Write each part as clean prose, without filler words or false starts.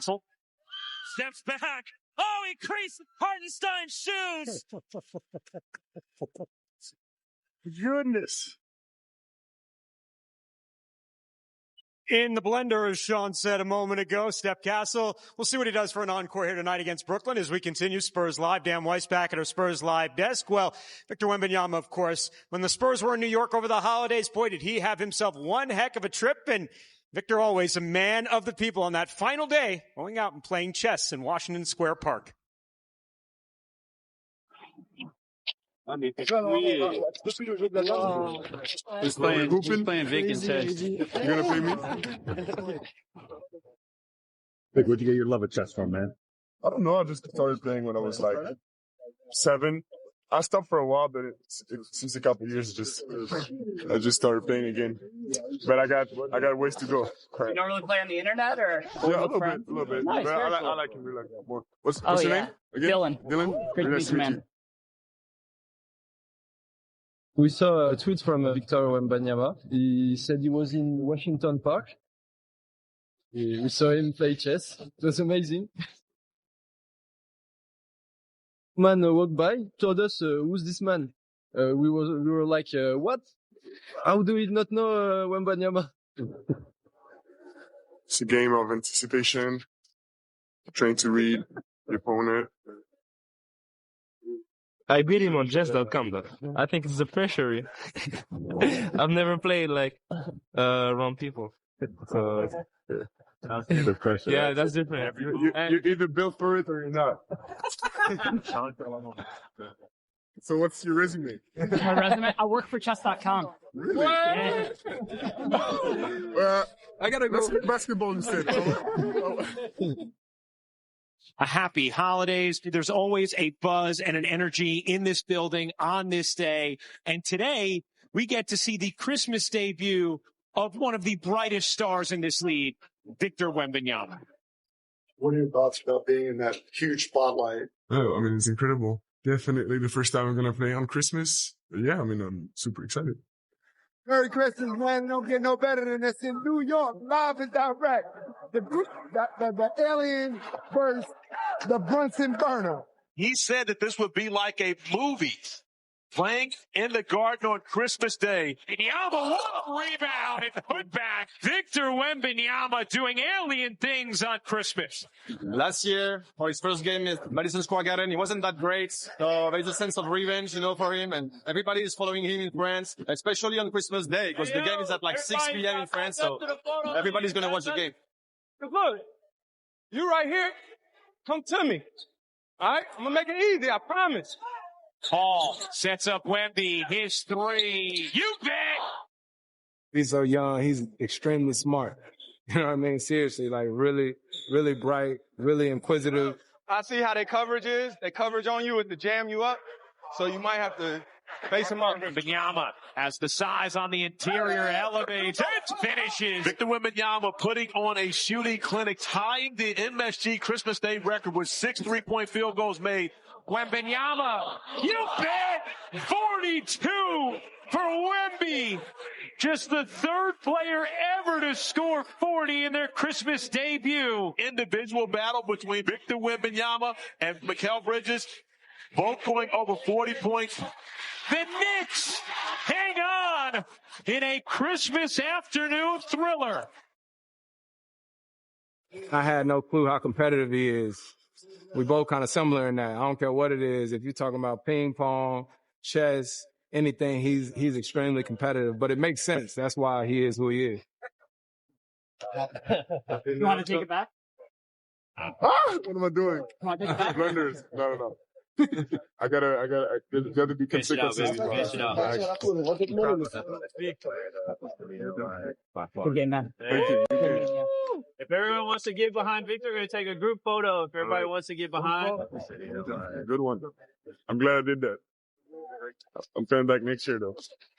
Steps back. Oh, he creased Hartenstein's shoes. Goodness. In the blender, as Sean said a moment ago, Steph Castle. We'll see what he does for an encore here tonight against Brooklyn as we continue Spurs Live. Dan Weiss back at our Spurs Live desk. Well, Victor Wembanyama, of course, when the Spurs were in New York over the holidays, boy, did he have himself one heck of a trip. And Victor, always a man of the people on that final day, going out and playing chess in Washington Square Park. He's playing Vic in chess. You gonna play me? Vic, where'd you get your love of chess from, man? I don't know. I just started playing when I was like 7. I stopped for a while, but since a couple of years, I just started playing again. But I got ways to go. You don't really play on the internet, or yeah, a little bit. Nice, but I like him really more. What's your name? Again? Dylan. Great to meet you, man. We saw a tweet from Victor Wembanyama. He said he was in Washington Park. We saw him play chess. It was amazing. Man walked by, told us, who's this man? We were like, what? How do we not know Wembanyama? It's a game of anticipation, trying to read the opponent. I beat him on chess.com though. I think it's the pressure. I've never played around people. So that's the pressure. Yeah, that's different. You're either built for it or you're not. So what's your resume? My resume? I work for chess.com. Really? Yeah. I gotta go basketball instead. A happy holidays. There's always a buzz and an energy in this building on this day. And today we get to see the Christmas debut of one of the brightest stars in this league, Victor Wembanyama. What are your thoughts about being in that huge spotlight? Oh, I mean, it's incredible. Definitely the first time I'm going to play on Christmas. But yeah, I mean, I'm super excited. Merry Christmas, man. Don't get no better than this in New York, live and direct. The alien versus the Brunson burner. He said that this would be like a movie playing in the Garden on Christmas Day. Wembanyama, what a rebound and put back. Victor Wembanyama doing alien things on Christmas. Last year, for his first game at Madison Square Garden, he wasn't that great. So there's a sense of revenge, for him. And everybody is following him in France, especially on Christmas Day, because the game is at 6 p.m. in France. So everybody's going to watch the game. Look, you right here. Come to me. All right? I'm going to make it easy, I promise. Paul sets up Wemby, his three. You bet! He's so young. He's extremely smart. You know what I mean? Seriously, really, really bright, really inquisitive. I see how their coverage is. Their coverage on you is to jam you up. So you might have to face him up. Wembanyama has the size on the interior, elevates, and finishes. Victor Wembanyama putting on a shooting clinic, tying the MSG Christmas Day record with 6 3-point field goals made. Wembanyama, you bet! 42 for Wemby. Just the third player ever to score 40 in their Christmas debut. Individual battle between Victor Wembanyama and Mikal Bridges, both going over 40 points. The Knicks hang on in a Christmas afternoon thriller. I had no clue how competitive he is. We both kind of similar in that. I don't care what it is. If you're talking about ping pong, chess, anything, he's extremely competitive. But it makes sense. That's why he is who he is. You want to take it back? What am I doing? Come on, take it back. Blenders. No. I gotta be consistent. Good game, man. Thank you. If everyone wants to get behind Victor, we're going to take a group photo. If everybody wants to get behind. Good one. I'm glad I did that. I'm coming back next year, though.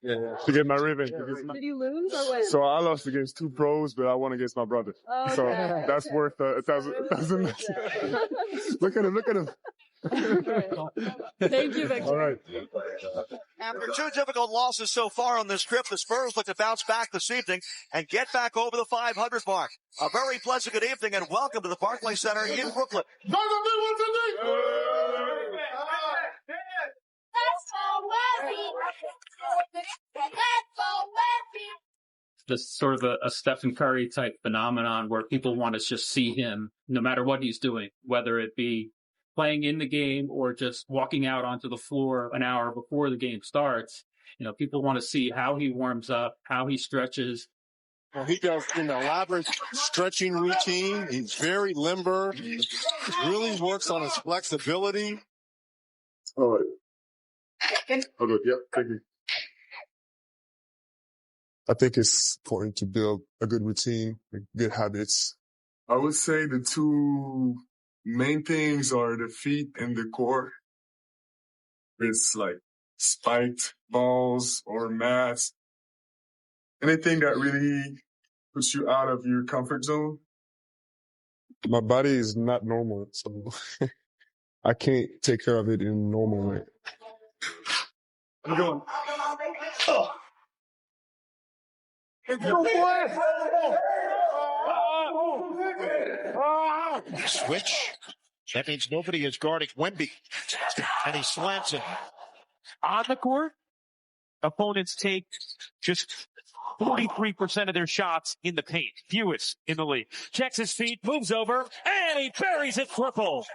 Yeah. To get my revenge. Did you lose or win? So I lost against 2 pros, but I won against my brother. Oh, okay. So that's worth $1,000. Look at him. Thank you, Victor. All right. After two difficult losses so far on this trip, the Spurs look to bounce back this evening and get back over the 500 mark. A very pleasant good evening and welcome to the Barclays Center in Brooklyn. Just sort of a Stephen Curry type phenomenon where people want to just see him no matter what he's doing, whether it be playing in the game or just walking out onto the floor an hour before the game starts. You know, people want to see how he warms up, how he stretches. Well, he does an elaborate stretching routine. He's very limber. He really works on his flexibility. All right. Oh, good. Yep. Thank you. I think it's important to build a good routine, good habits. I would say the two main things are the feet and the core. It's like spiked balls or mats. Anything that really puts you out of your comfort zone. My body is not normal, so I can't take care of it in a normal way. I'm going. Oh. Switch. That means nobody is guarding Wemby. And he slants it. On the court, opponents take just 43% of their shots in the paint. Fewest in the league. Checks his feet, moves over, and he buries it triple.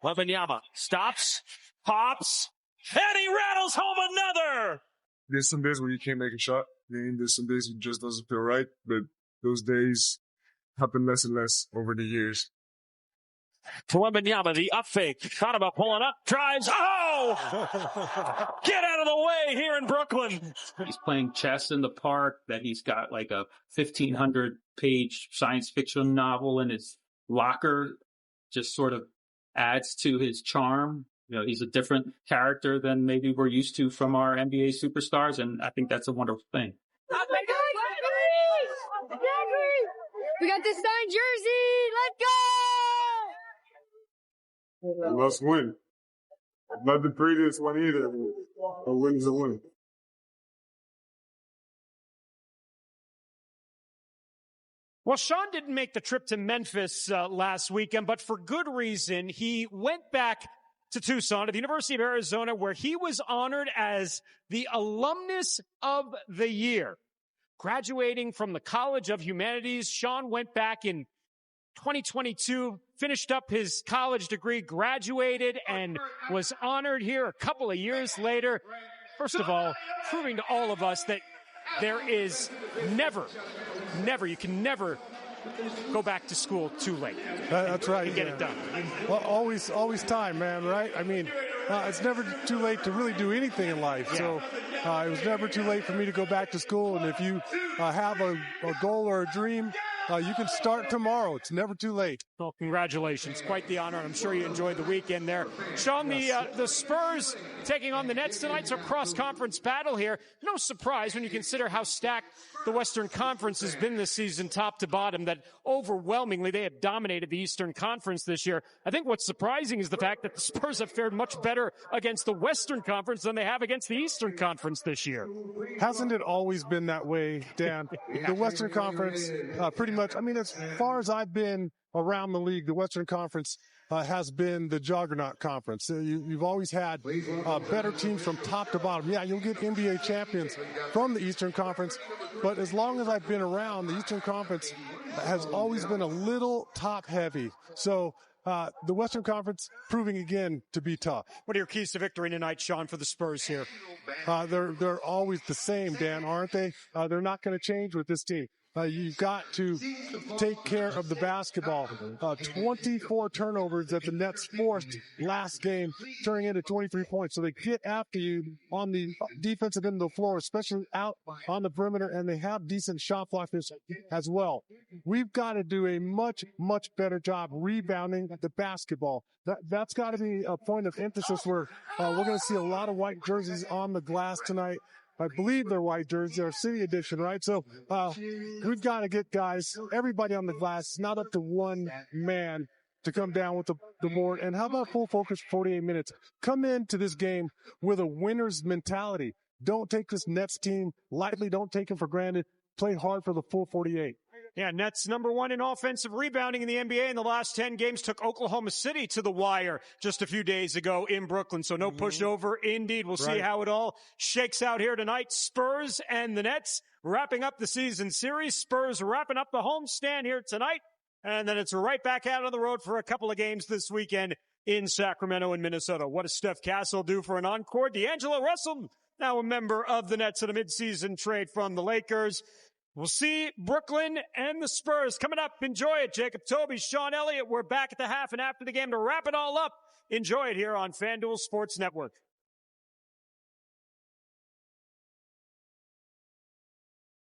Wembanyama stops, pops, and he rattles home another. There's some days where you can't make a shot. There's some days it just doesn't feel right, but those days happen less and less over the years. To Wembanyama, the up fake. Thought about pulling up, drives. Oh! Get out of the way here in Brooklyn. He's playing chess in the park, that he's got like a 1,500-page science fiction novel in his locker, just sort of adds to his charm. You know, he's a different character than maybe we're used to from our NBA superstars, and I think that's a wonderful thing. Oh my God, we got this signed jersey. Let's go! We must win. Not the prettiest one either. A win's a win. Well, Sean didn't make the trip to Memphis last weekend, but for good reason. He went back to Tucson, to the University of Arizona, where he was honored as the Alumnus of the Year. Graduating from the College of Humanities, Sean went back in 2022, finished up his college degree, graduated, and was honored here a couple of years later. First of all, proving to all of us that there is never, you can never go back to school too late. That's right. And get it done. Well, always time, man, right? I mean, it's never too late to really do anything in life. Yeah. So it was never too late for me to go back to school. And if you have a goal or a dream, you can start tomorrow. It's never too late. Well, congratulations. Quite the honor. I'm sure you enjoyed the weekend there. Sean, the Spurs taking on the Nets tonight, so cross-conference battle here. No surprise when you consider how stacked the Western Conference has been this season, top to bottom, that overwhelmingly they have dominated the Eastern Conference this year. I think what's surprising is the fact that the Spurs have fared much better against the Western Conference than they have against the Eastern Conference this year. Hasn't it always been that way, Dan? The Western Conference, pretty much, I mean, as far as I've been around the league, the Western Conference has been the juggernaut conference. You've always had better teams from top to bottom. Yeah, you'll get NBA champions from the Eastern Conference, but as long as I've been around, the Eastern Conference has always been a little top heavy. So the Western Conference proving again to be tough. What are your keys to victory tonight, Sean, for the Spurs here? They're always the same, Dan, aren't they? They're not going to change with this team. You've got to take care of the basketball. 24 turnovers that the Nets forced last game, turning into 23 points. So they get after you on the defensive end of the floor, especially out on the perimeter, and they have decent shot blockers as well. We've got to do a much, much better job rebounding the basketball. That's got to be a point of emphasis where we're going to see a lot of white jerseys on the glass tonight. I believe they're white jerseys, they're city edition, right? So we've got to get guys, everybody on the glass, not up to one man to come down with the board. And how about full focus for 48 minutes? Come into this game with a winner's mentality. Don't take this Nets team lightly. Don't take them for granted. Play hard for the full 48. Yeah, Nets number one in offensive rebounding in the NBA in the last 10 games, took Oklahoma City to the wire just a few days ago in Brooklyn. So no pushover indeed. We'll see how it all shakes out here tonight. Spurs and the Nets wrapping up the season series. Spurs wrapping up the homestand here tonight. And then it's right back out on the road for a couple of games this weekend in Sacramento and Minnesota. What does Steph Castle do for an encore? D'Angelo Russell, now a member of the Nets in a midseason trade from the Lakers. We'll see Brooklyn and the Spurs coming up. Enjoy it. Jacob Toby, Sean Elliott. We're back at the half and after the game to wrap it all up. Enjoy it here on FanDuel Sports Network.